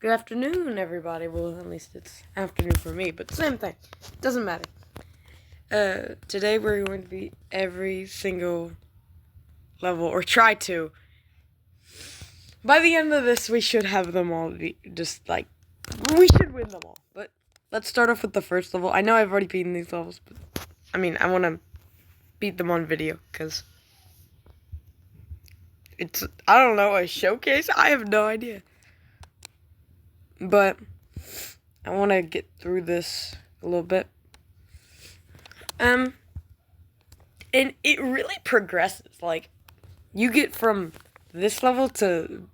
Good afternoon, everybody. Well, at least it's afternoon for me, but same thing. Doesn't matter. Today we're going to beat every single level, or try to. By the end of this, we should have them all we should win them all. But let's start off with the first level. I know I've already beaten these levels, but I want to beat them on video, because it's, I don't know, a showcase? I have no idea. But I want to get through this a little bit. And it really progresses. Like, you get from this level to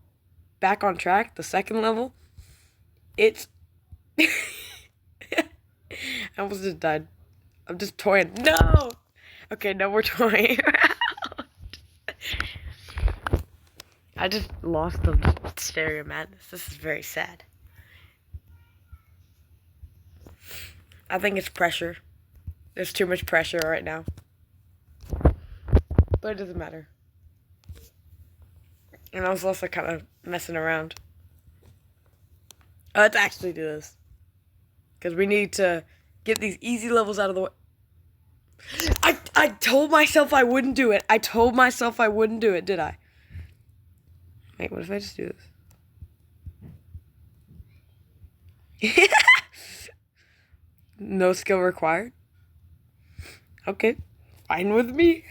back on track, the second level. It's... I almost just died. I'm just toying. No! Okay, no more toying around. I just lost the stereo madness. This is very sad. I think it's pressure. There's too much pressure right now. But it doesn't matter. And I was also kind of messing around. Let's actually do this. Because we need to get these easy levels out of the way. I told myself I wouldn't do it. I told myself I wouldn't do it, did I? Wait, what if I just do this? No skill required? Okay. Fine with me.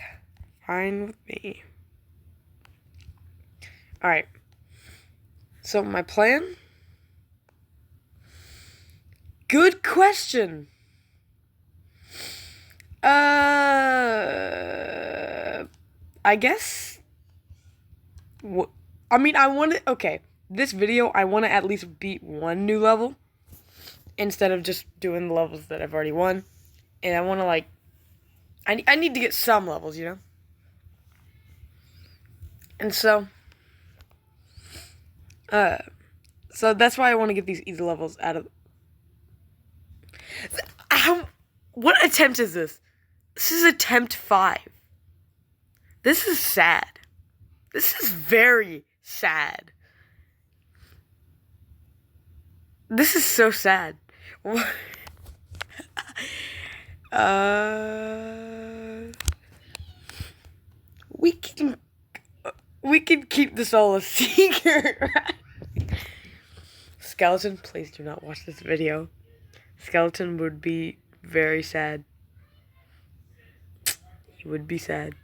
Fine with me. Alright. So, my plan? Good question. I guess. I want to. Okay. This video, I want to at least beat one new level, instead of just doing the levels that I've already won. And I want to, like, I need to get some levels, you know? And so that's why I want to get these easy levels out of... What attempt is this? This is attempt 5. This is sad. This is very sad. This is so sad. We can keep this all a secret, right? Skeleton, please do not watch this video. Skeleton would be very sad. He would be sad.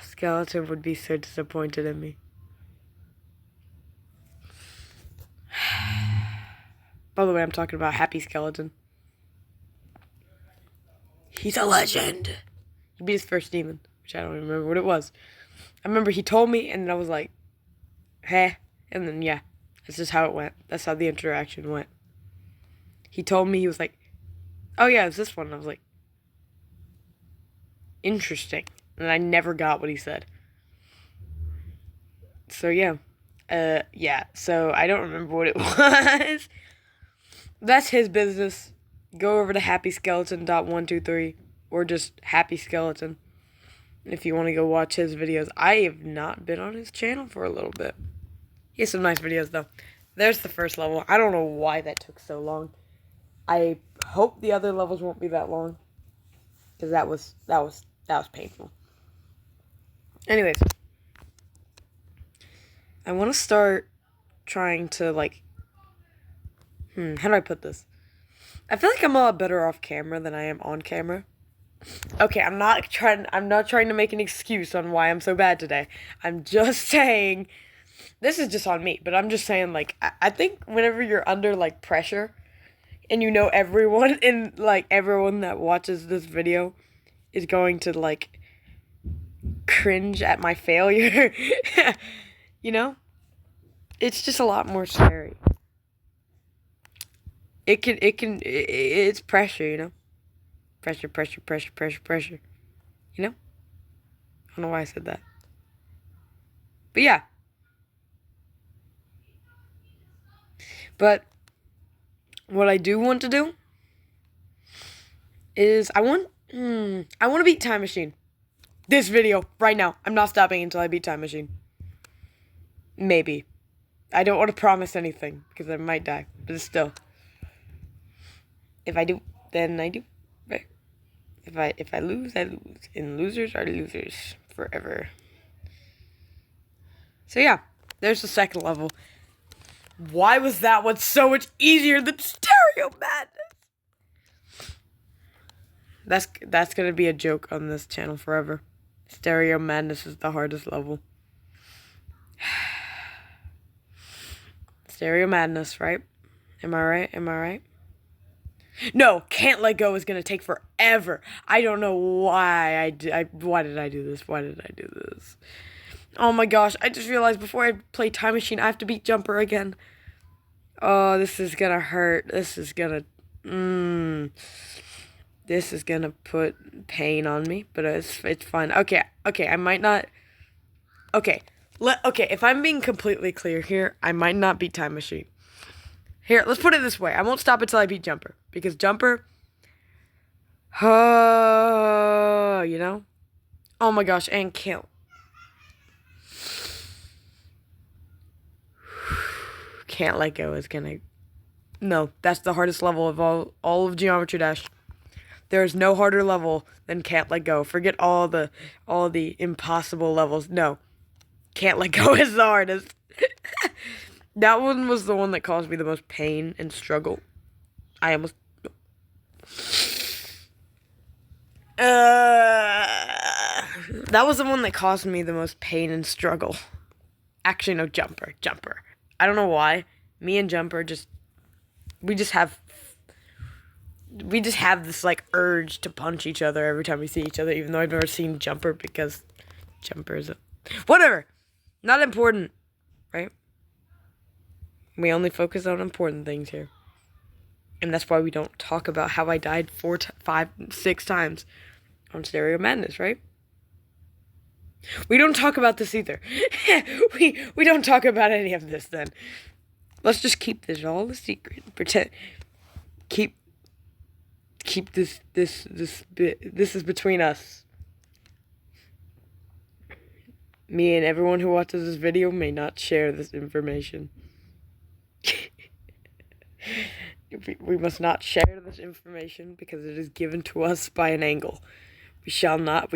Skeleton would be so disappointed in me. By the way, I'm talking about Happy Skeleton. He's a legend. He beat his first demon, which I don't even remember what it was. I remember he told me, and then I was like, heh. And then, yeah, that's just how it went. That's how the interaction went. He told me, he was like, oh yeah, it's this one. And I was like, interesting. And I never got what he said. So, yeah. Yeah. So, I don't remember what it was. That's his business. Go over to happyskeleton.123 or just Happy Skeleton if you want to go watch his videos. I have not been on his channel for a little bit. He has some nice videos, though. There's the first level. I don't know why that took so long. I hope the other levels won't be that long, because that was painful. Anyways, I want to start trying to, like, how do I put this? I feel like I'm a lot better off camera than I am on camera. Okay, I'm not trying to make an excuse on why I'm so bad today. I'm just saying, this is just on me, but I'm just saying, like, I think whenever you're under, like, pressure, and you know everyone that watches this video is going to, like, cringe at my failure, you know? It's just a lot more scary. It's pressure, you know? Pressure. You know? I don't know why I said that. But yeah. But what I do want to do is I want to beat Time Machine. This video, right now. I'm not stopping until I beat Time Machine. Maybe. I don't want to promise anything because I might die. But still, if I do, then I do. Right? If I lose, I lose, and losers are losers forever. So yeah, there's the second level. Why was that one so much easier than Stereo Madness? That's gonna be a joke on this channel forever. Stereo Madness is the hardest level. Stereo Madness, right? Am I right? Am I right? No, Can't Let Go is gonna take forever. I don't know why why did I do this? Why did I do this? Oh my gosh, I just realized before I play Time Machine, I have to beat Jumper again. Oh, this is gonna hurt. This is gonna put pain on me, but it's fine. Okay, I might not. Okay, if I'm being completely clear here, I might not beat Time Machine. Here, let's put it this way. I won't stop until I beat Jumper, because Jumper, you know? Oh my gosh, and Can't Let Go is gonna... No, that's the hardest level of all of Geometry Dash. There is no harder level than Can't Let Go. Forget all the impossible levels. No. Can't Let Go is the hardest. That one was the one that caused me the most pain and struggle. I almost... that was the one that caused me the most pain and struggle. Actually, no, Jumper. I don't know why. Me and Jumper we just have this, like, urge to punch each other every time we see each other, even though I've never seen Jumper, because Jumper is whatever. Not important, right? We only focus on important things here. And that's why we don't talk about how I died 4, 5, 6 times on Stereo Madness, right? We don't talk about this either. we don't talk about any of this then. Let's just keep this all a secret. Pretend. Keep this is between us. Me and everyone who watches this video may not share this information. We must not share this information because it is given to us by an angle. We shall not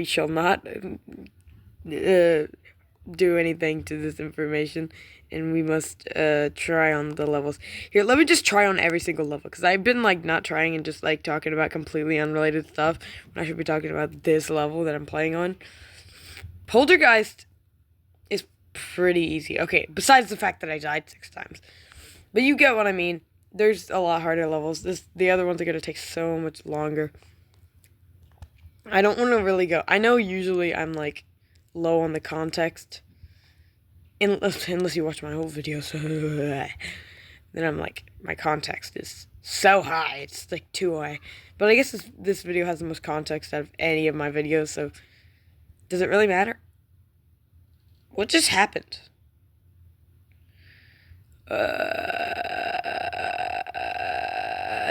do anything to this information, and we must try on the levels. Here, let me just try on every single level, because I've been, like, not trying and just, like, talking about completely unrelated stuff when I should be talking about this level that I'm playing on. Poltergeist is pretty easy. Okay, besides the fact that I died 6 times. But you get what I mean. There's a lot harder levels. The other ones are going to take so much longer. I don't want to really go. I know usually I'm, like, low on the context. Unless you watch my whole video. So then I'm like, my context is so high. It's, like, too high. But I guess this video has the most context out of any of my videos. So does it really matter? What just happened?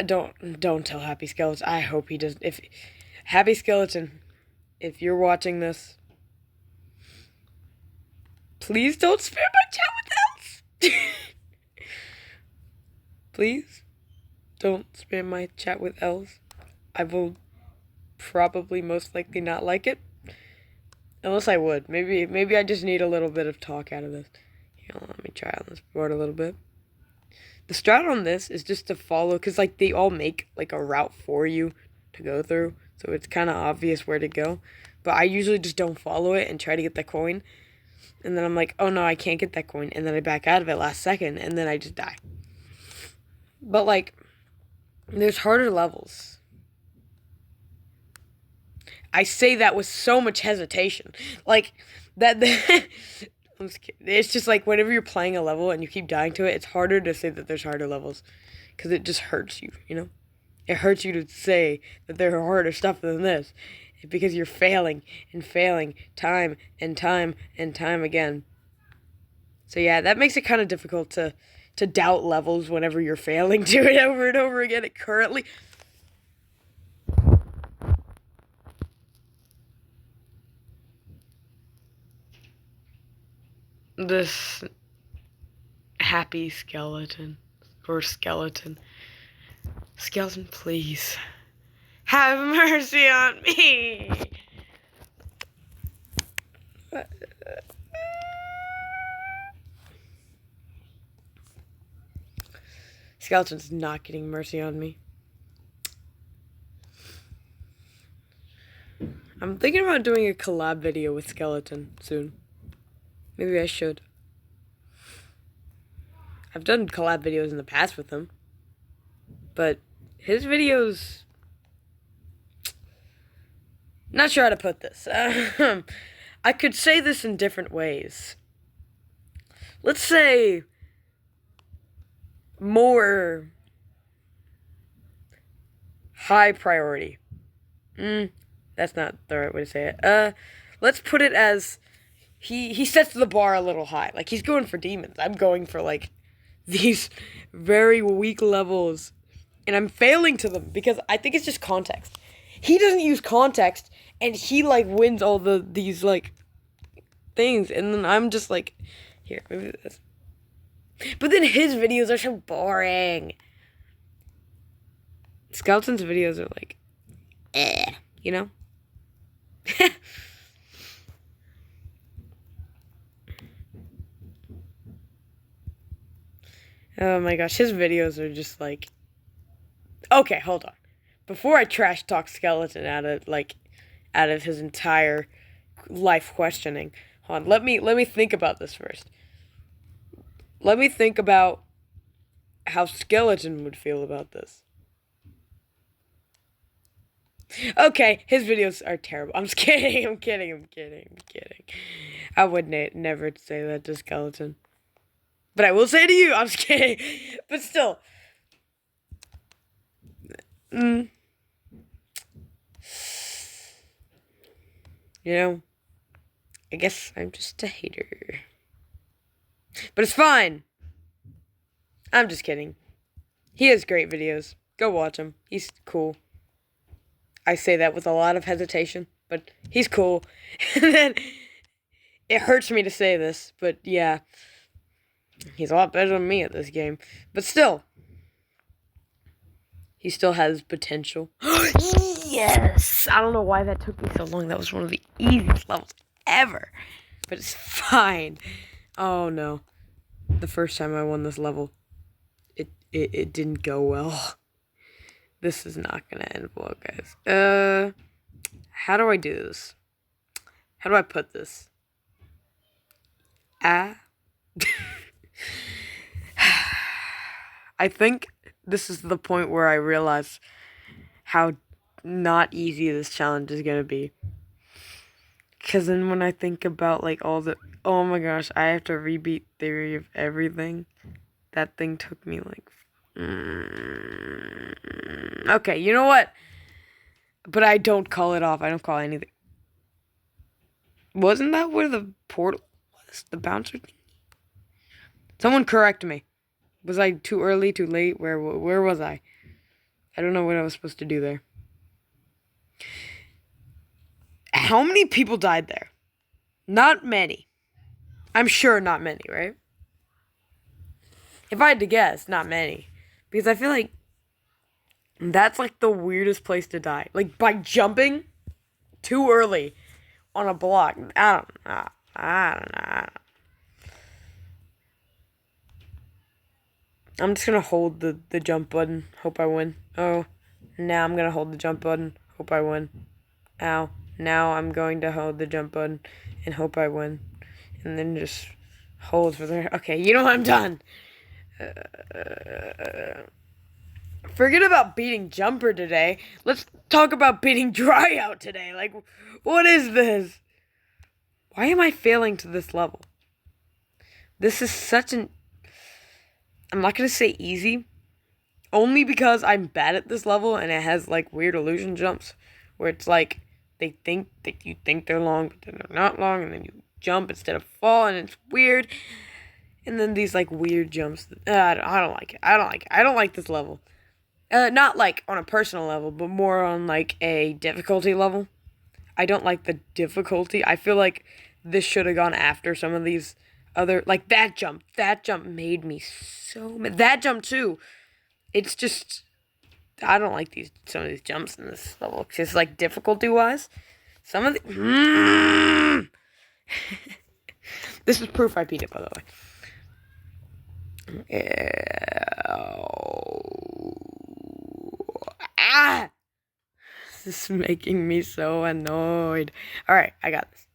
Don't tell Happy Skeleton. I hope he does. If Happy Skeleton, if you're watching this, please don't spam my chat with else. Please don't spam my chat with else. I will probably most likely not like it, unless I would. Maybe I just need a little bit of talk out of this. Here, let me try on this board a little bit. The strat on this is just to follow, because, like, they all make, like, a route for you to go through, so it's kind of obvious where to go. But I usually just don't follow it and try to get the coin, and then I'm like, oh no, I can't get that coin, and then I back out of it last second, and then I just die. But, like, there's harder levels. I say that with so much hesitation. Like, that... It's just like whenever you're playing a level and you keep dying to it, it's harder to say that there's harder levels, because it just hurts you, you know? It hurts you to say that there are harder stuff than this, because you're failing and failing time and time and time again. So yeah, that makes it kind of difficult to doubt levels whenever you're failing to it over and over again. It currently... happy skeleton. Or skeleton. Skeleton, please. Have mercy on me! Skeleton's not getting mercy on me. I'm thinking about doing a collab video with Skeleton soon. Maybe I should. I've done collab videos in the past with him. But his videos... Not sure how to put this. I could say this in different ways. Let's say... more... high priority. That's not the right way to say it. Let's put it as... He sets the bar a little high. Like, he's going for demons. I'm going for, like, these very weak levels. And I'm failing to them because I think it's just context. He doesn't use context, and he, like, wins all these, like, things. And then I'm just like, here, maybe this. But then his videos are so boring. Skeleton's videos are like, you know? Oh my gosh, his videos are just like... Okay, hold on. Before I trash talk Skeleton out of his entire life questioning, hold on, let me think about this first. Let me think about how Skeleton would feel about this. Okay, his videos are terrible. I'm just kidding. I'm kidding. I would never say that to Skeleton. But I will say to you, I'm just kidding. But still. You know, I guess I'm just a hater. But it's fine. I'm just kidding. He has great videos. Go watch him. He's cool. I say that with a lot of hesitation, but he's cool. And then it hurts me to say this, but yeah. He's a lot better than me at this game. But still. He still has potential. Yes! I don't know why that took me so long. That was one of the easiest levels ever. But it's fine. Oh no. The first time I won this level, it didn't go well. This is not gonna end well, guys. How do I do this? How do I put this? I think this is the point where I realize how not easy this challenge is gonna be. Because then when I think about, like, all the... Oh my gosh, I have to rebeat Theory of Everything. That thing took me, like... Okay, you know what? But I don't call it off. I don't call anything. Wasn't that where the portal was? The bouncer thing? Someone correct me. Was I too early, too late? Where was I? I don't know what I was supposed to do there. How many people died there? Not many. I'm sure not many, right? If I had to guess, not many. Because I feel like that's like the weirdest place to die. Like by jumping too early on a block. I don't know. I'm just gonna hold the jump button. Hope I win. Oh, now I'm gonna hold the jump button. Hope I win. Ow. Now I'm going to hold the jump button and hope I win. And then just hold for there. Okay, you know what? I'm done. Forget about beating Jumper today. Let's talk about beating Dryout today. Like, what is this? Why am I failing to this level? This is such an... I'm not going to say easy. Only because I'm bad at this level and it has, like, weird illusion jumps. Where it's like, they think that you think they're long, but then they're not long. And then you jump instead of fall, and it's weird. And then these, like, weird jumps. I don't like it. I don't like this level. Not, like, on a personal level, but more on, like, a difficulty level. I don't like the difficulty. I feel like this should have gone after some of these other, like that jump. That jump made me so mad. That jump too. It's just, I don't like some of these jumps in this level. Just like difficulty wise. Some of the this is proof I beat it, by the way. Ah! This is making me so annoyed. Alright, I got this.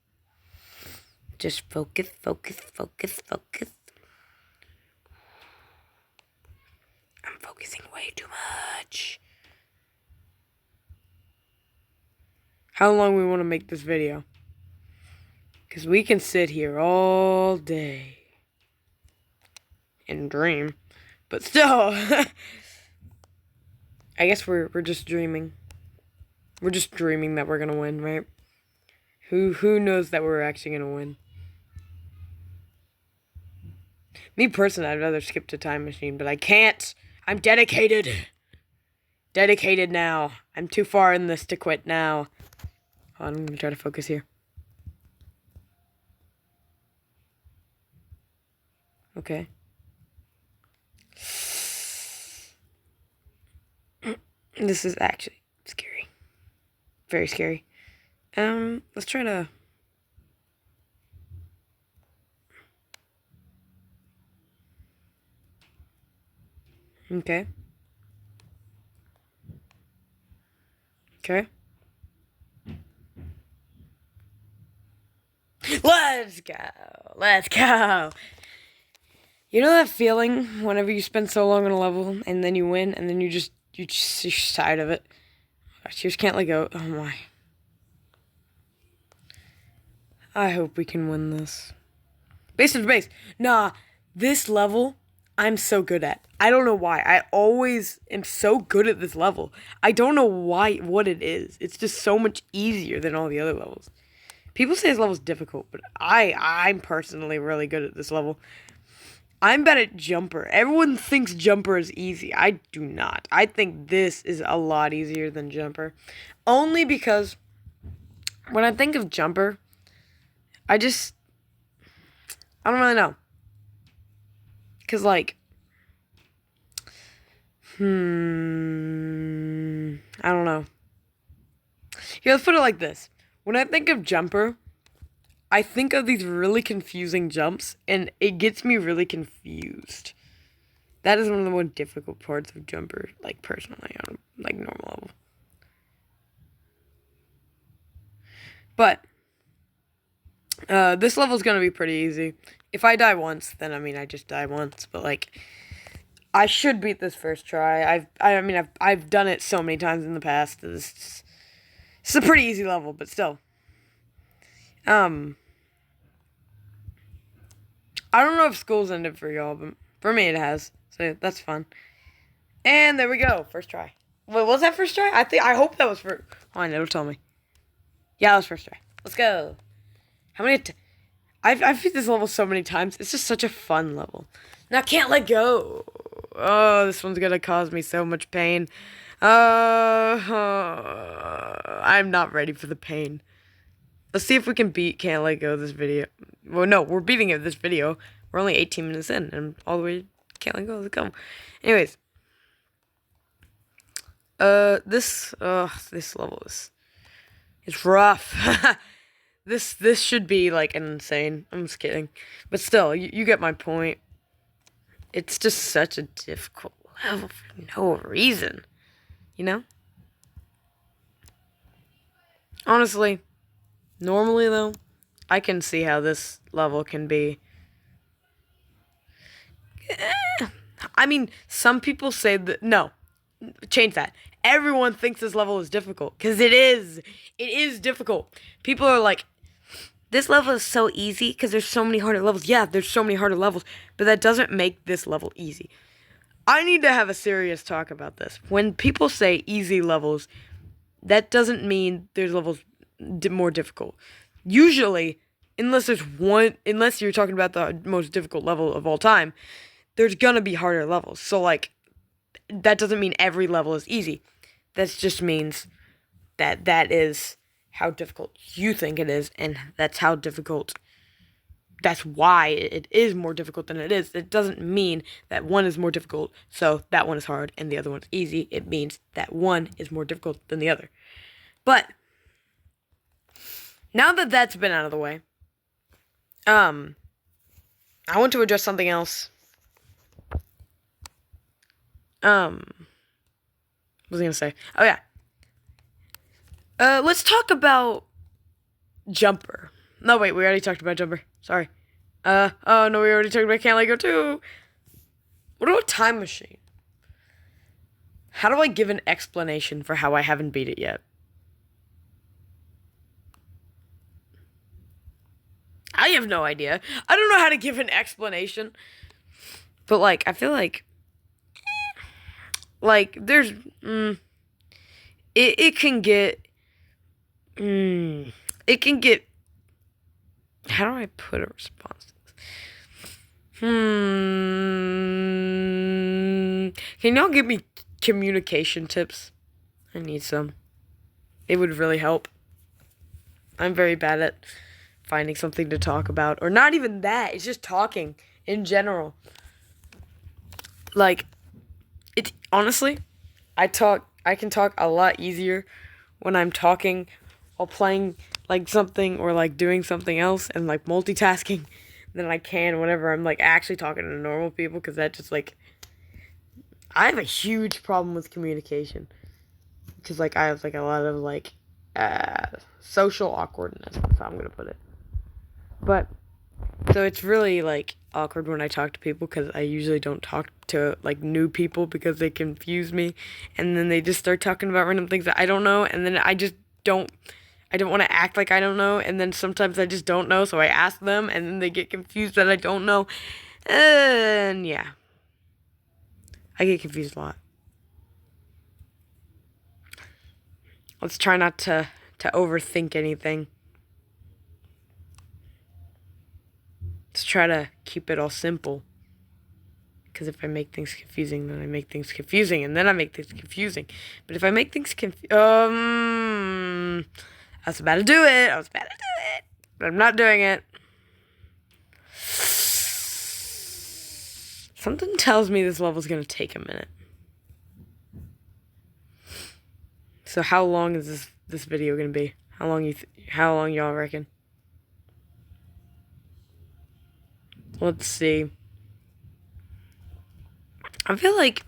Just focus, focus, focus, focus. I'm focusing way too much. How long we want to make this video? Because we can sit here all day and dream. But still, I guess we're just dreaming. We're just dreaming that we're gonna win, right? Who knows that we're actually gonna win? Me personally, I'd rather skip to Time Machine, but I can't. I'm dedicated. Dedicated now. I'm too far in this to quit now. Hold on, I'm gonna try to focus here. Okay. This is actually scary. Very scary. Let's try to... Okay. Okay. Let's go. Let's go. You know that feeling whenever you spend so long on a level and then you win and then you're tired of it? I just can't let go. Oh my. I hope we can win this. Base to base. Nah, this level I'm so good at. I don't know why. I always am so good at this level. I don't know what it is. It's just so much easier than all the other levels. People say this level's difficult, but I'm personally really good at this level. I'm bad at Jumper. Everyone thinks Jumper is easy. I do not. I think this is a lot easier than Jumper. Only because when I think of Jumper, I don't really know. Because, like, I don't know. Here, let's put it like this. When I think of Jumper, I think of these really confusing jumps, and it gets me really confused. That is one of the more difficult parts of Jumper, like, personally, on, like, normal level. But, this level is going to be pretty easy. If I die once, then, I mean, I just die once, but, like, I should beat this first try. I've done it so many times in the past. It's a pretty easy level, but still. I don't know if school's ended for y'all, but for me it has. So that's fun. And there we go. First try. Wait, was that first try? I hope that was first. Fine, it'll tell me. Yeah, that was first try. Let's go. How many... I've beat this level so many times. It's just such a fun level. Now I can't let go. Oh, this one's gonna cause me so much pain. I'm not ready for the pain. Let's see if we can beat Can't Let Go this video. Well, no, we're beating it this video. We're only 18 minutes in, and all the way Can't Let Go. Let's go. Anyways. This level is... It's rough. This should be, like, insane. I'm just kidding. But still, you get my point. It's just such a difficult level for no reason. You know? Honestly, normally, though, I can see how this level can be... I mean, some people say that... No. Change that. Everyone thinks this level is difficult. Because it is. It is difficult. People are like... This level is so easy because there's so many harder levels. Yeah, there's so many harder levels, but that doesn't make this level easy. I need to have a serious talk about this. When people say easy levels, that doesn't mean there's levels more difficult. Usually, unless you're talking about the most difficult level of all time, there's gonna be harder levels. So, like, that doesn't mean every level is easy. That just means that is how difficult you think it is, and that's how difficult that's why it is more difficult than it is. It doesn't mean that one is more difficult, so that one is hard and the other one's easy. It means that one is more difficult than the other. But now that that's been out of the way, I want to address something else. What was I gonna say? Oh yeah. Let's talk about Jumper. No, wait, we already talked about Jumper. Sorry. Oh no, we already talked about Can't Let Go too. What about Time Machine? How do I give an explanation for how I haven't beat it yet? I have no idea. I don't know how to give an explanation. But, like, I feel like there's, it can get, how do I put a response to this? Can y'all give me communication tips? I need some. It would really help. I'm very bad at finding something to talk about. Or not even that. It's just talking in general. Like, it's honestly, I can talk a lot easier when I'm talking while playing like something or like doing something else and like multitasking than I can whenever I'm like actually talking to normal people, because that just like, I have a huge problem with communication because like I have like a lot of like social awkwardness, that's how I'm gonna put it. But so it's really like awkward when I talk to people because I usually don't talk to like new people because they confuse me, and then they just start talking about random things that I don't know, and then I don't want to act like I don't know, and then sometimes I just don't know, so I ask them, and then they get confused that I don't know, and yeah, I get confused a lot. Let's try not to overthink anything. Let's try to keep it all simple. Because if I make things confusing, then I make things confusing, and then I make things confusing. But if I make things I was about to do it. But I'm not doing it. Something tells me this level's gonna take a minute. So how long is this video gonna be? How long y'all reckon? Let's see. I feel like,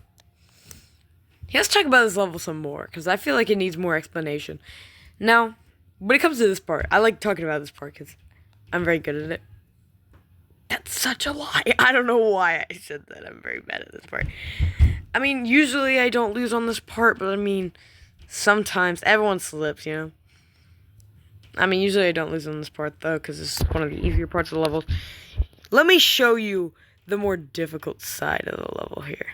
let's talk about this level some more, because I feel like it needs more explanation. Now, when it comes to this part, I like talking about this part because I'm very good at it. That's such a lie. I don't know why I said that. I'm very bad at this part. I mean, usually I don't lose on this part, but I mean, sometimes everyone slips, you know? I mean, usually I don't lose on this part, though, because it's one of the easier parts of the levels. Let me show you the more difficult side of the level here.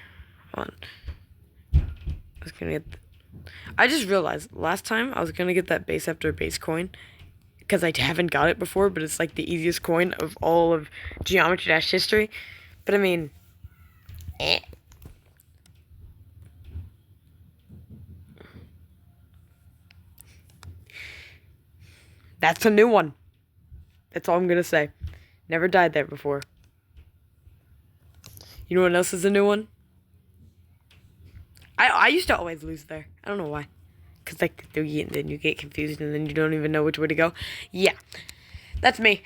Hold on. I just realized last time I was gonna get that base after base coin because I haven't got it before, but it's like the easiest coin of all of Geometry Dash history. But I mean, that's a new one. That's all I'm gonna say. Never died there before. You know what else is a new one? I used to always lose there. I don't know why. Because, like, then you get confused and then you don't even know which way to go. Yeah. That's me.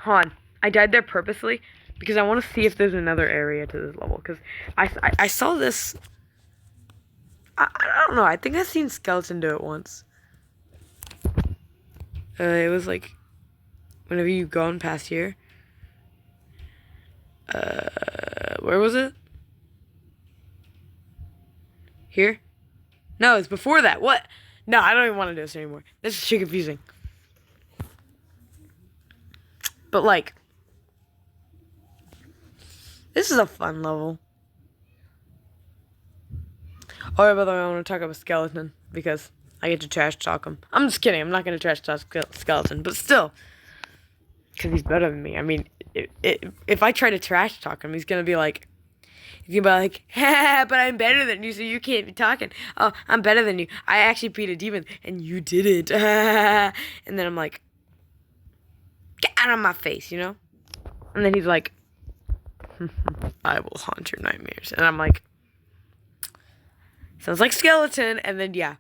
Hold on. I died there purposely because I want to see if there's another area to this level. Because I saw this. I don't know. I think I've seen Skeleton do it once. It was like, whenever you've gone past here. Where was it? Here? No, it's before that. What? No, I don't even want to do this anymore. This is too confusing. But, like, this is a fun level. Oh, yeah, by the way, I want to talk about Skeleton because I get to trash talk him. I'm just kidding. I'm not going to trash talk Skeleton, but still. Because he's better than me. I mean, if I try to trash talk him, he's going to be like, ha, but I'm better than you, so you can't be talking. Oh, I'm better than you. I actually beat a demon, and you didn't. And then I'm like, Get out of my face, you know? And then he's like, I will haunt your nightmares. And I'm like, sounds like skeleton. And then, yeah.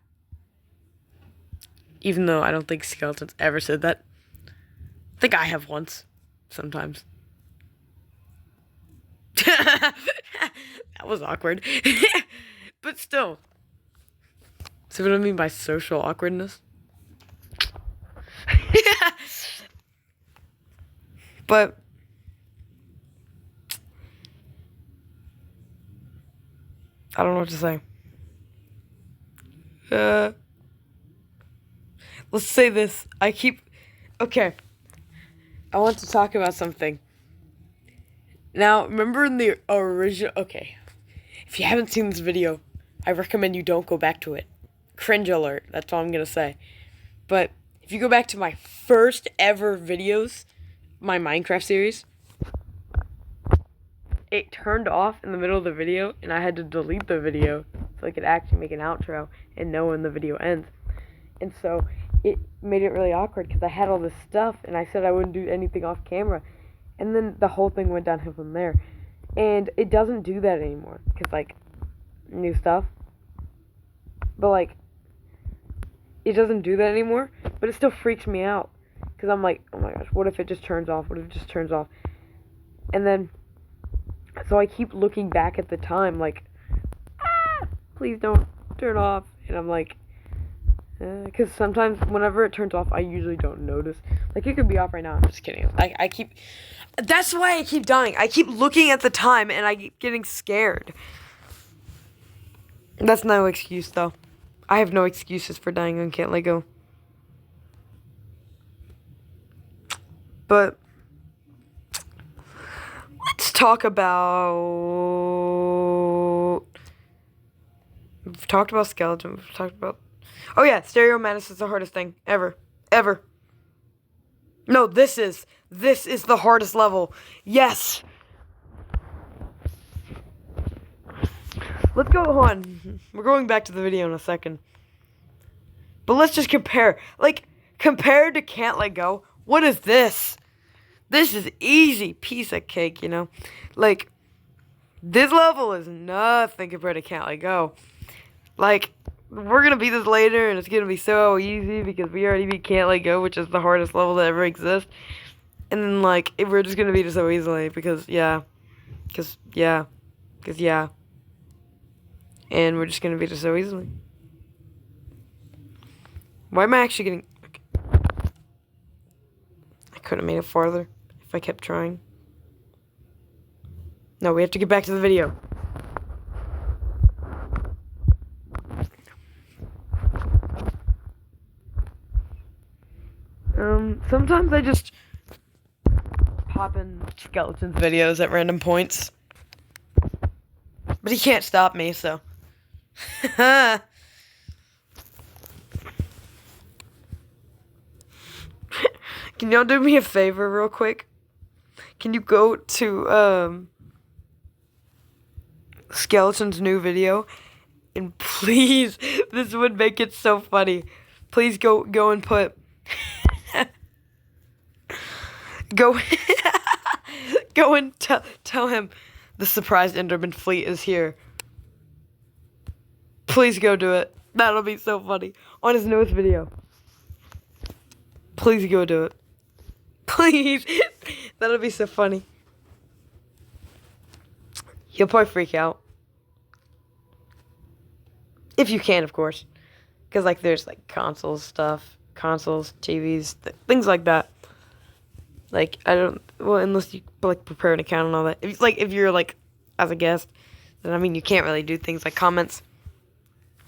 Even though I don't think skeletons ever said that. I think I have once. Sometimes. That was awkward. But still. See what I mean by social awkwardness? But I don't know what to say. Let's say this. Okay. I want to talk about something. Now, remember in the original... Okay. If you haven't seen this video, I recommend you don't go back to it. Cringe alert. That's all I'm going to say. But if you go back to my first ever videos, my Minecraft series, it turned off in the middle of the video, and I had to delete the video so I could actually make an outro and know when the video ends. And so it made it really awkward because I had all this stuff, and I said I wouldn't do anything off camera. And then the whole thing went downhill from there. And it doesn't do that anymore because, like, new stuff. But, like, it doesn't do that anymore, but it still freaks me out. Because I'm like, oh my gosh, what if it just turns off? What if it just turns off? And then, so I keep looking back at the time, like, please don't turn off. And I'm like, because sometimes whenever it turns off, I usually don't notice. Like, it could be off right now. I'm just kidding. That's why I keep dying. I keep looking at the time, and I keep getting scared. That's no excuse, though. I have no excuses for dying on Can't Let Go. But let's talk about... We've talked about skeleton. We've talked about... Oh, yeah. Stereo madness is the hardest thing ever. Ever. No, this is the hardest level. Yes. Let's go on. We're going back to the video in a second. But let's just compare. Like, compared to Can't Let Go, what is this? This is easy piece of cake, you know? Like, this level is nothing compared to Can't Let Go. Like, we're gonna beat this later, and it's gonna be so easy because we already beat Can't Let Go, which is the hardest level that ever exists. And then, like, we're just gonna beat it so easily because, yeah. Because, yeah. And we're just gonna beat it so easily. Why am I actually getting... Okay. I couldn't have made it farther if I kept trying. No, we have to get back to the video. Sometimes I just pop in skeletons videos at random points. But he can't stop me, so... Can y'all do me a favor real quick? Can you go to Skeleton's new video and please, this would make it so funny. Please go and put go and tell him the surprised Enderman fleet is here. Please go do it. That'll be so funny. On his newest video. Please go do it. Please. That'll be so funny. He'll probably freak out. If you can, of course. Because, like, there's, like, consoles, TVs, things like that. Like, well, unless you, like, prepare an account and all that. If you're, like, as a guest, then, I mean, you can't really do things like comments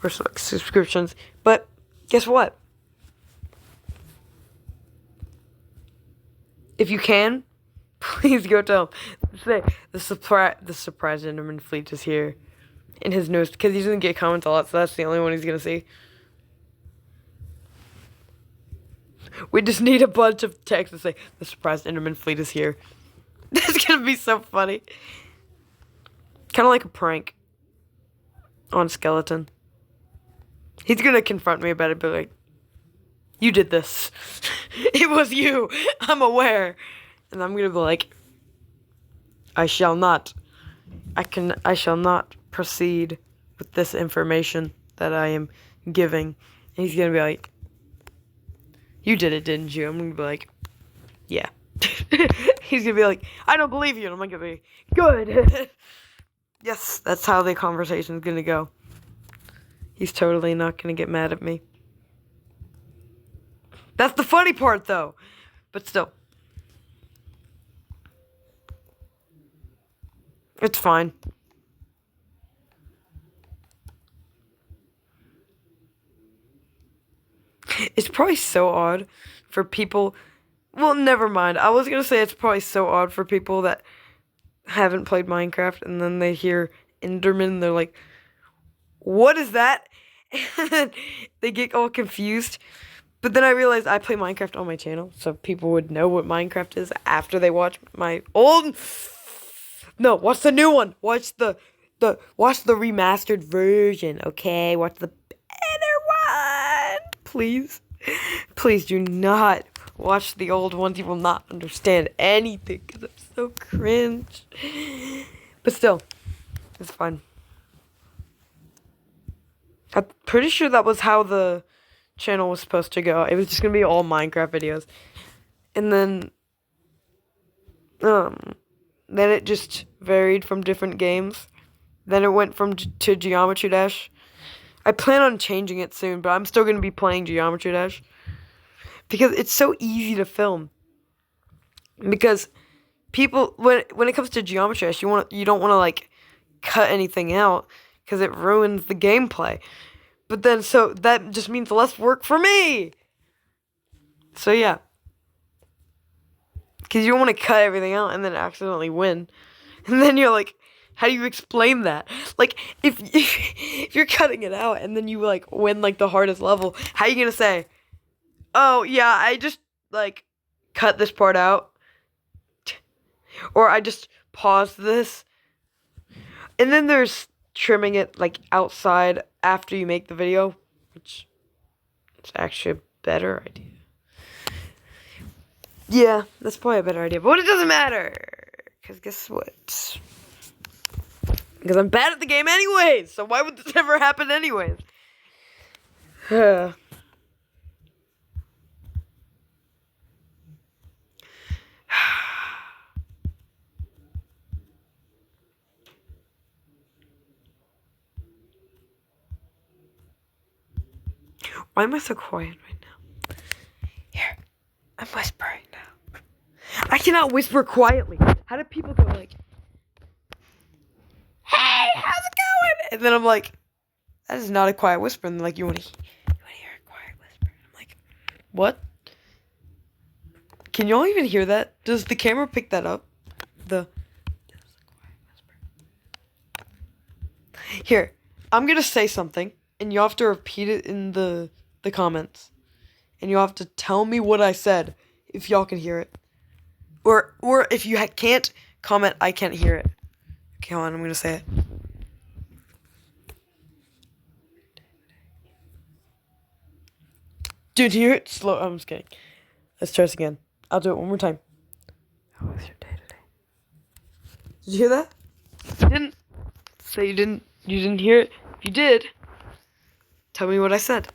or, like, subscriptions. But, guess what? If you can, please go tell him. Say, the surprise Enderman fleet is here. In his newest, because he doesn't get comments a lot, so that's the only one he's gonna see. We just need a bunch of text to say, the surprised Enderman fleet is here. That's gonna be so funny. Kind of like a prank on Skeleton. He's gonna confront me about it, but like, You did this. It was you. I'm aware. And I'm gonna be like, I shall not proceed with this information that I am giving. And he's gonna be like, you did it, didn't you? I'm gonna be like, yeah. He's gonna be like, I don't believe you. And I'm gonna be, good. Yes, that's how the conversation's gonna go. He's totally not gonna get mad at me. That's the funny part, though. But still. It's fine. It's probably so odd for people. Well, never mind. I was gonna say it's probably so odd for people that haven't played Minecraft and then they hear Enderman and they're like, what is that? And they get all confused. But then I realized I play Minecraft on my channel, so people would know what Minecraft is after they watch my old. No, watch the new one. Watch the remastered version, okay? Watch the better one. Please. Please do not watch the old ones. You will not understand anything because I'm so cringe. But still, it's fun. I'm pretty sure that was how the channel was supposed to go. It was just gonna be all Minecraft videos. And then it just varied from different games. Then it went to Geometry Dash. I plan on changing it soon, but I'm still going to be playing Geometry Dash. Because it's so easy to film. Because people, when it comes to Geometry Dash, you don't want to like cut anything out because it ruins the gameplay. But then, so that just means less work for me. So yeah. Because you don't want to cut everything out and then accidentally win. And then you're like, how do you explain that? Like, if you're cutting it out and then you, like, win, like, the hardest level, how are you going to say, oh, yeah, I just, like, cut this part out. Or I just paused this. And then there's trimming it, like, outside after you make the video, which is actually a better idea. Yeah, that's probably a better idea. But it doesn't matter. Because guess what? Because I'm bad at the game anyways. So why would this ever happen anyways? Why am I so quiet right now? Here, I'm whispering now. I cannot whisper quietly. How do people go like, hey, how's it going? And then I'm like, that is not a quiet whisper. And they're like, you want to hear a quiet whisper? I'm like, what? Can y'all even hear that? Does the camera pick that up? Here, I'm gonna say something, and you have to repeat it in the comments. And you'll have to tell me what I said, if y'all can hear it. Or if you can't, comment, I can't hear it. Okay, hold on, I'm gonna say it. Dude, hear it? Slow, I'm just kidding. Let's try this again. I'll do it one more time. How was your day today? Did you hear that? You didn't? Say you didn't hear it? If you did, tell me what I said.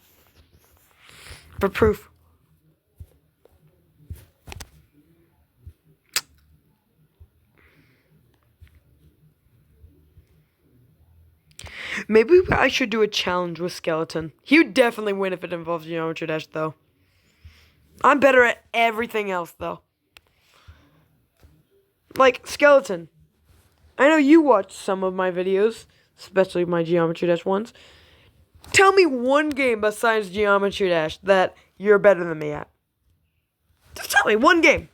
For proof. Maybe I should do a challenge with Skeleton. He would definitely win if it involves Geometry Dash, though. I'm better at everything else, though. Like, Skeleton. I know you watch some of my videos, especially my Geometry Dash ones. Tell me one game besides Geometry Dash that you're better than me at. Just tell me one game.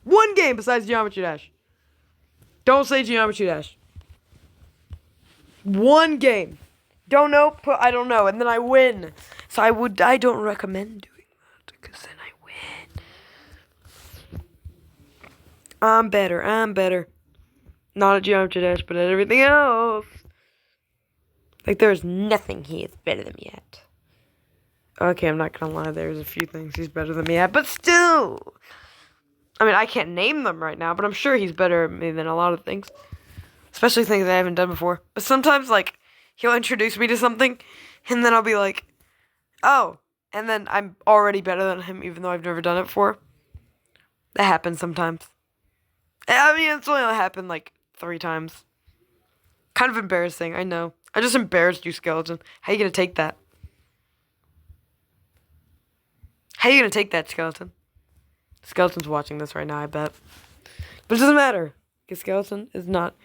One game besides Geometry Dash. Don't say Geometry Dash. One game. Don't know, put I don't know, and then I win. So I don't recommend doing that, because then I win. I'm better. Not at Geometry Dash, but at everything else. Like, there's nothing he is better than me at. Okay, I'm not gonna lie, there's a few things he's better than me at, but still! I mean, I can't name them right now, but I'm sure he's better at me than a lot of things. Especially things I haven't done before. But sometimes, like, he'll introduce me to something, and then I'll be like, oh, and then I'm already better than him, even though I've never done it before. That happens sometimes. I mean, it's only happened, like, 3 times. Kind of embarrassing, I know. I just embarrassed you, Skeleton. How you gonna take that? How you gonna take that, Skeleton? Skeleton's watching this right now, I bet. But it doesn't matter, because Skeleton is not...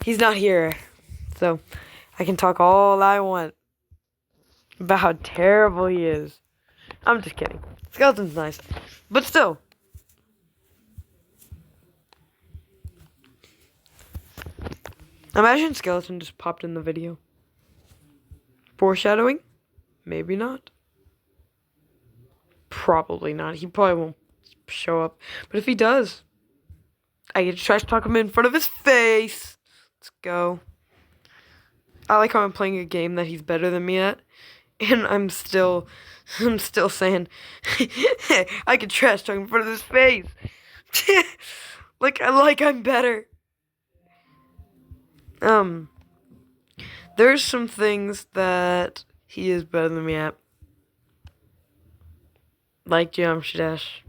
He's not here. So, I can talk all I want about how terrible he is. I'm just kidding. Skeleton's nice. But still. Imagine Skeleton just popped in the video. Foreshadowing? Maybe not. Probably not. He probably won't show up. But if he does, I get to trash talk him in front of his face. Let's go. I like how I'm playing a game that he's better than me at. And I'm still saying, I can trash talk in front of his face. like I'm better. There's some things that he is better than me at. Like Geometry Dash.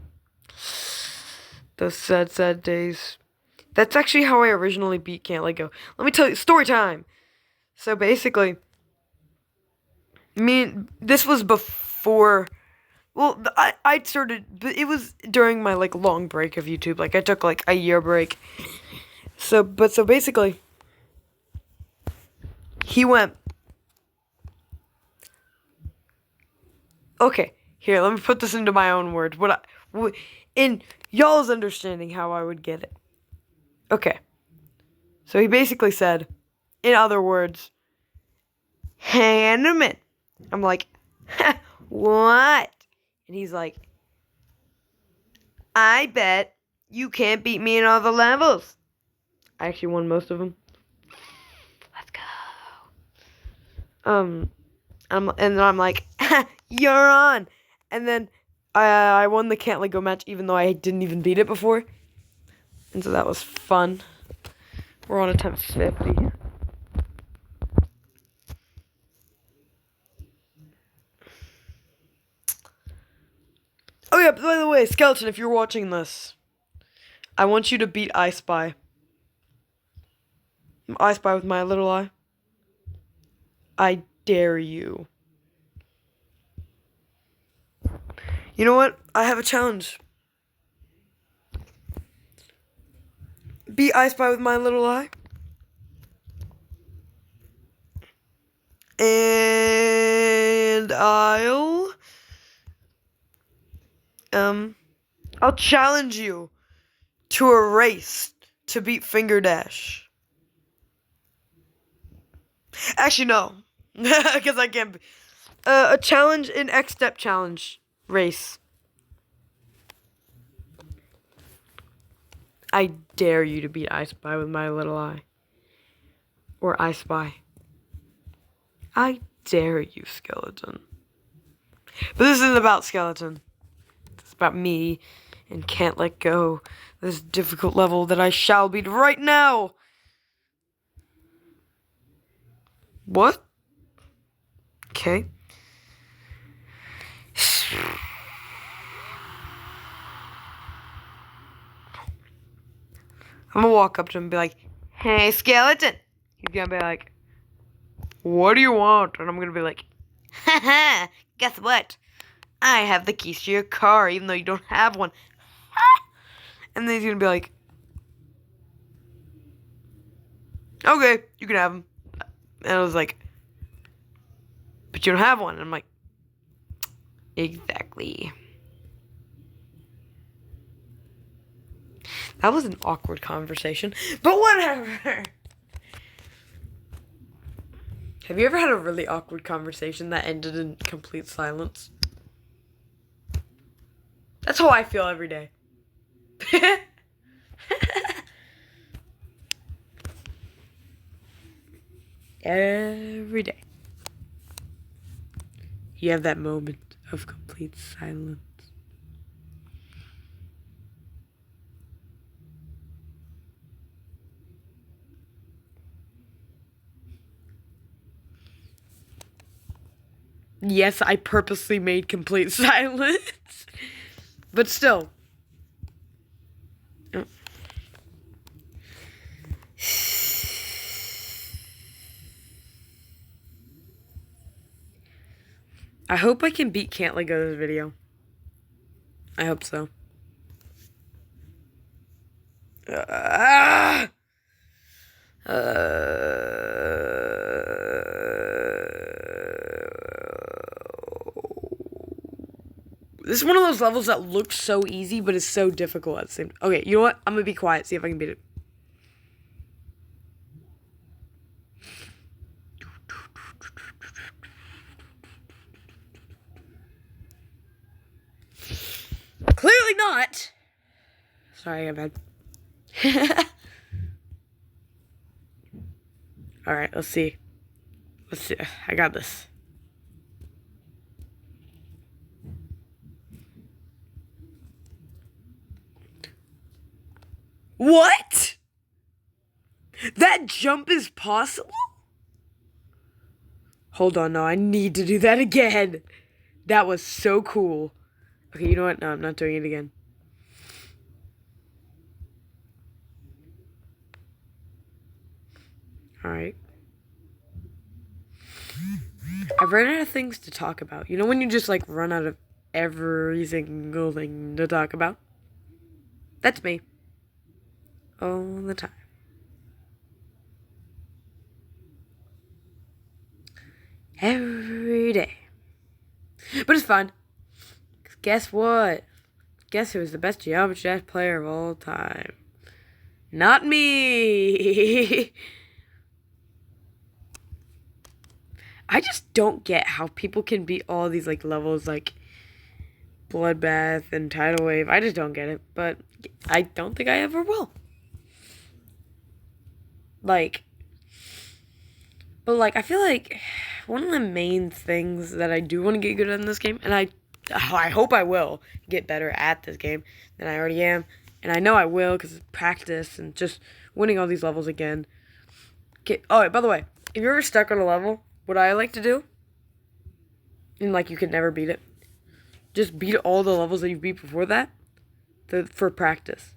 Those sad days. That's actually how I originally beat Can't Let Go. Let me tell you, story time. So basically, this was before, well, I started, it was during my, like, long break of YouTube. Like, I took, like, a year break. So basically, he went, okay, here, let me put this into my own words. In y'all's understanding how I would get it. Okay. So he basically said, in other words, hand him in. I'm like, what? And he's like, I bet you can't beat me in all the levels. I actually won most of them. Let's go. And then I'm like, you're on. And then I won the Can't Let Go match, even though I didn't even beat it before. And so that was fun. We're on a times 50. Oh yeah, by the way, Skeleton, if you're watching this, I want you to beat I Spy. I Spy with my little eye. I dare you. You know what? I have a challenge. Beat I Spy with my little eye. And I'll challenge you to a race to beat Finger Dash. Actually, no. Because I can't. A challenge, an X-Step challenge race. I dare you to beat I Spy with my little eye. Or I Spy. I dare you, Skeleton. But this isn't about Skeleton. It's about me and Can't Let Go. This difficult level that I shall beat right now. What? Okay. I'm gonna walk up to him and be like, hey, Skeleton. He's gonna be like, what do you want? And I'm gonna be like, haha, guess what? I have the keys to your car, even though you don't have one. And then he's gonna be like, okay, you can have them. And I was like, but you don't have one. And I'm like, exactly. That was an awkward conversation, but whatever. Have you ever had a really awkward conversation that ended in complete silence? That's how I feel every day. Every day. you have that moment of complete silence. Yes, I purposely made complete silence. But still. Oh. I hope I can beat Can't Let Go this video. I hope so. This is one of those levels that looks so easy, but is so difficult at the same time. Okay, you know what? I'm gonna be quiet, see if I can beat it. Clearly not. Sorry, I'm bad. Alright, let's see. Let's see. I got this. What? That jump is possible? Hold on, no, I need to do that again. That was so cool. Okay, you know what? No, I'm not doing it again. Alright. I've run out of things to talk about. You know when you just like run out of every single thing to talk about? That's me. All the time. Every day. But it's fun. Guess what? Guess who's the best Geometry Dash player of all time? Not me! I just don't get how people can beat all these like levels like Bloodbath and Tidal Wave. I just don't get it, but I don't think I ever will. Like, but like, I feel like one of the main things that I do want to get good at in this game, and I hope I will get better at this game than I already am, and I know I will because it's practice and just winning all these levels again. Okay. Oh, by the way, if you're ever stuck on a level, what I like to do, and like you could never beat it, just beat all the levels that you beat before that for practice.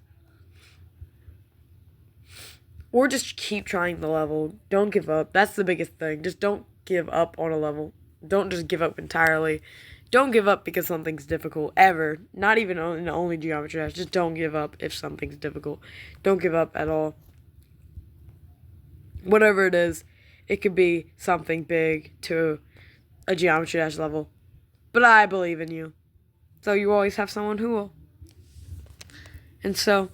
Or just keep trying the level. Don't give up. That's the biggest thing. Just don't give up on a level. Don't just give up entirely. Don't give up because something's difficult, ever. Not even in only Geometry Dash. Just don't give up if something's difficult. Don't give up at all. Whatever it is, it could be something big to a Geometry Dash level. But I believe in you. So you always have someone who will. And so,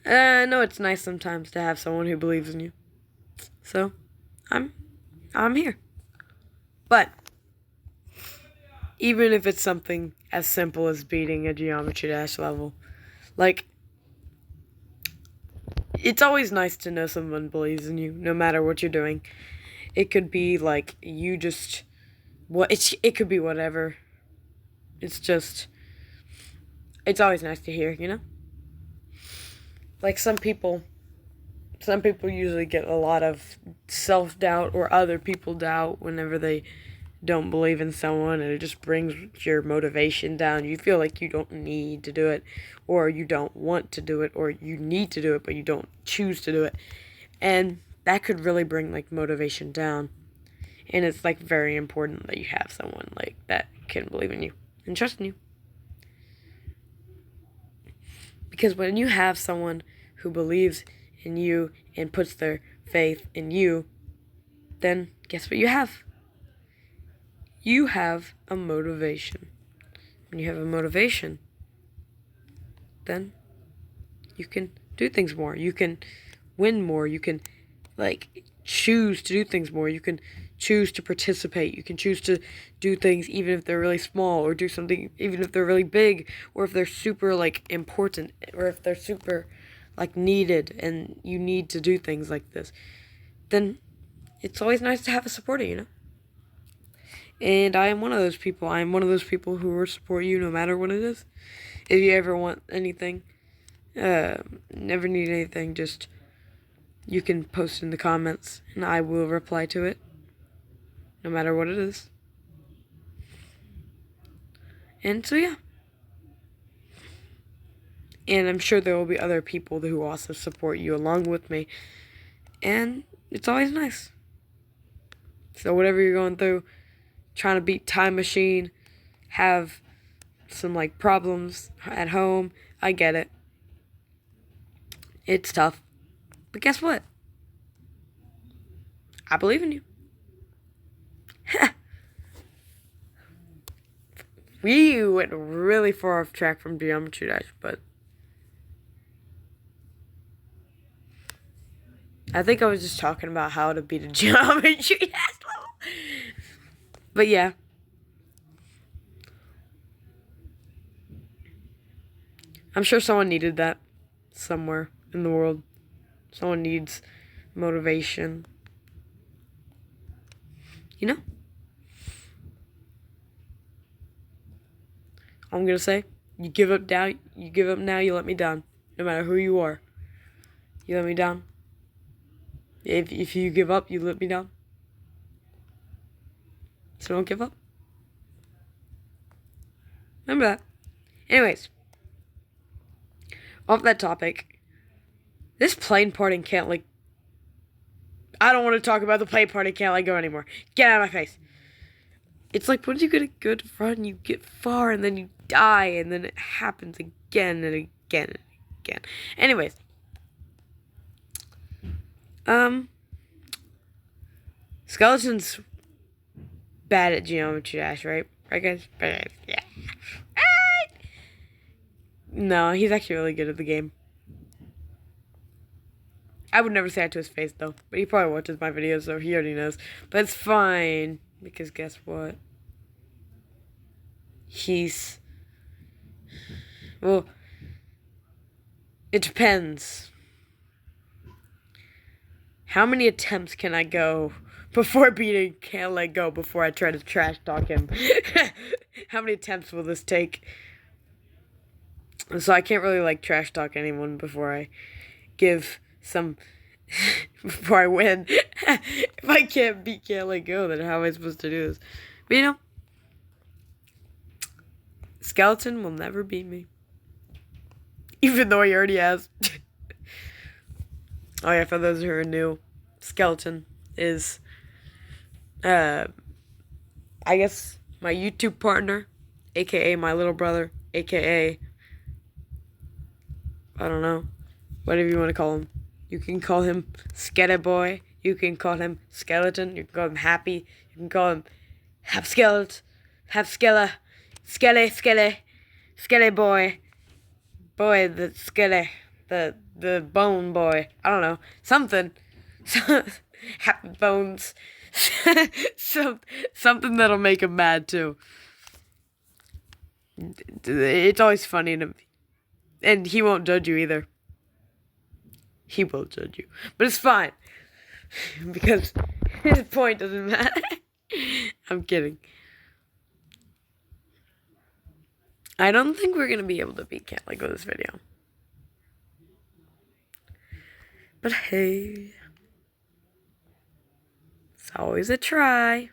I know it's nice sometimes to have someone who believes in you. So, I'm here. But, even if it's something as simple as beating a Geometry Dash level, like, it's always nice to know someone believes in you, no matter what you're doing. It could be, like, you just, it could be whatever. It's just, it's always nice to hear, you know? Like, some people usually get a lot of self-doubt or other people doubt whenever they don't believe in someone, and it just brings your motivation down. You feel like you don't need to do it, or you don't want to do it, or you need to do it, but you don't choose to do it. And that could really bring, like, motivation down. And it's, like, very important that you have someone, like, that can believe in you and trust in you. Because when you have someone who believes in you and puts their faith in you, then guess what you have? You have a motivation. When you have a motivation, then you can do things more. You can win more. You can, like, choose to do things more. You can choose to participate. You can choose to do things even if they're really small, or do something even if they're really big, or if they're super, like, important, or if they're super, like, needed and you need to do things like this. Then it's always nice to have a supporter, you know? And I am one of those people. I am one of those people who will support you no matter what it is. If you ever want anything, never need anything, just you can post in the comments and I will reply to it no matter what it is. And so yeah. And I'm sure there will be other people who also support you along with me. And it's always nice. So whatever you're going through, trying to beat Time Machine, have some like problems at home, I get it. It's tough. But guess what? I believe in you. We went really far off track from Geometry Dash, but I think I was just talking about how to beat a Geometry Dash level. But yeah. I'm sure someone needed that somewhere in the world. Someone needs motivation. You know? I'm gonna say, you give up now, you let me down. No matter who you are. You let me down. If you give up, you let me down. So don't give up. Remember that. Anyways. Off that topic. This plane parting can't like... I don't want to talk about the plane party can't let go anymore. Get out of my face. It's like when you get a good run, you get far and then you die and then it happens again and again and again. Anyways. Skeleton's bad at Geometry Dash, right? Right, guys? Yeah. No, he's actually really good at the game. I would never say that to his face, though. But he probably watches my videos, so he already knows. But it's fine. Because guess what? Well, it depends. How many attempts can I go before beating Can't Let Go before I try to trash talk him? How many attempts will this take? So I can't really, like, trash talk anyone before I give some... before I win. If I can't beat Can't Let Go, then how am I supposed to do this? But, you know, Skeleton will never beat me. Even though he already has. Oh yeah, for those who are new, Skeleton is, I guess, my YouTube partner, aka my little brother, aka, I don't know, whatever you want to call him. You can call him Skele Boy, you can call him Skeleton, you can call him Happy, you can call him Skele Boy, the Skele, the Bone Boy, I don't know, something, Happy Bones, something that'll make him mad too. It's always funny to me, and he won't judge you either. He will judge you, but it's fine because his point doesn't matter. I'm kidding. I don't think we're gonna be able to beat Cat like with this video. But hey, it's always a try.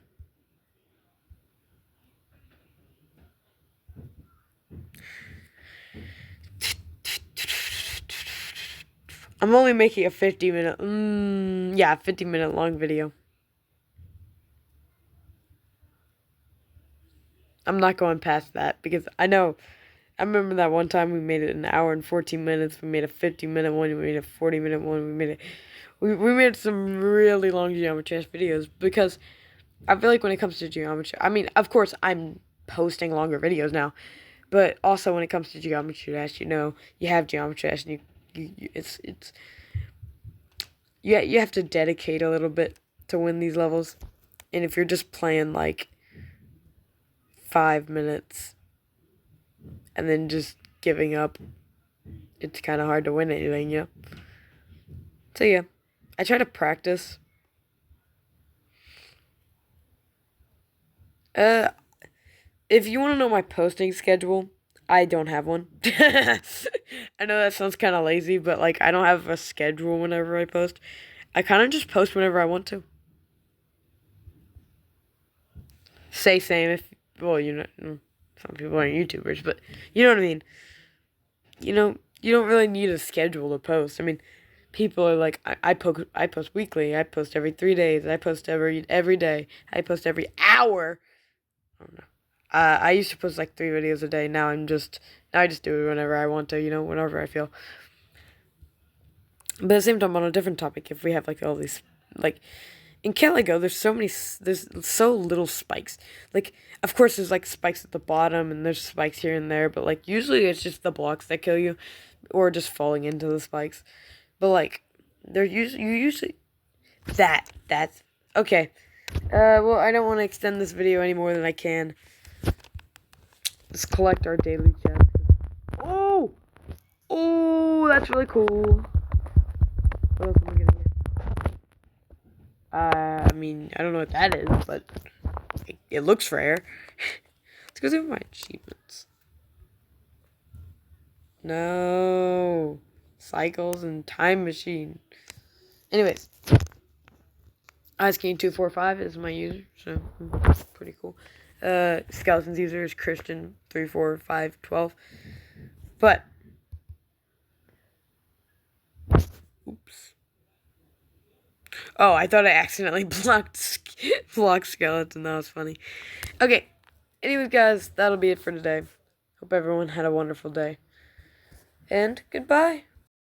I'm only making a 50-minute, 50-minute long video. I'm not going past that because I remember that one time we made it an hour and 14 minutes. We made a 50-minute one. We made a 40-minute one. We made some really long Geometry Dash videos because I feel like when it comes to Geometry, I mean, of course, I'm posting longer videos now, but also when it comes to Geometry Dash, you have Geometry Dash and you have to dedicate a little bit to win these levels. And if you're just playing like 5 minutes and then just giving up, it's kind of hard to win anything, you know? So yeah, I try to practice Uh, if you want to know my posting schedule, I don't have one. I know that sounds kind of lazy, but like I don't have a schedule whenever I post. I kind of just post whenever I want to. Say same if, well, some people aren't YouTubers, but you know what I mean. You don't really need a schedule to post. I mean, people are like, I post weekly. I post every 3 days. I post every day. I post every hour. I don't know. I used to post like 3 videos a day. Now I just do it whenever I want to. Whenever I feel. But at the same time, on a different topic, if we have like all these like in Caligo, there's so little spikes. Like, of course, there's like spikes at the bottom, and there's spikes here and there, but like usually it's just the blocks that kill you, or just falling into the spikes. But like, you usually that's okay. Well, I don't want to extend this video any more than I can. Let's collect our daily chest. Oh, oh, that's really cool. What else am I gonna get? I mean, I don't know what that is, but it looks rare. Let's go through my achievements. No. Cycles and time machine. Anyways. IceKing245 is my user, so pretty cool. Skeletons user is Christian34512. But oops. Oh, I thought I accidentally blocked skeleton. That was funny. Okay. Anyways, guys, that'll be it for today. Hope everyone had a wonderful day. And goodbye.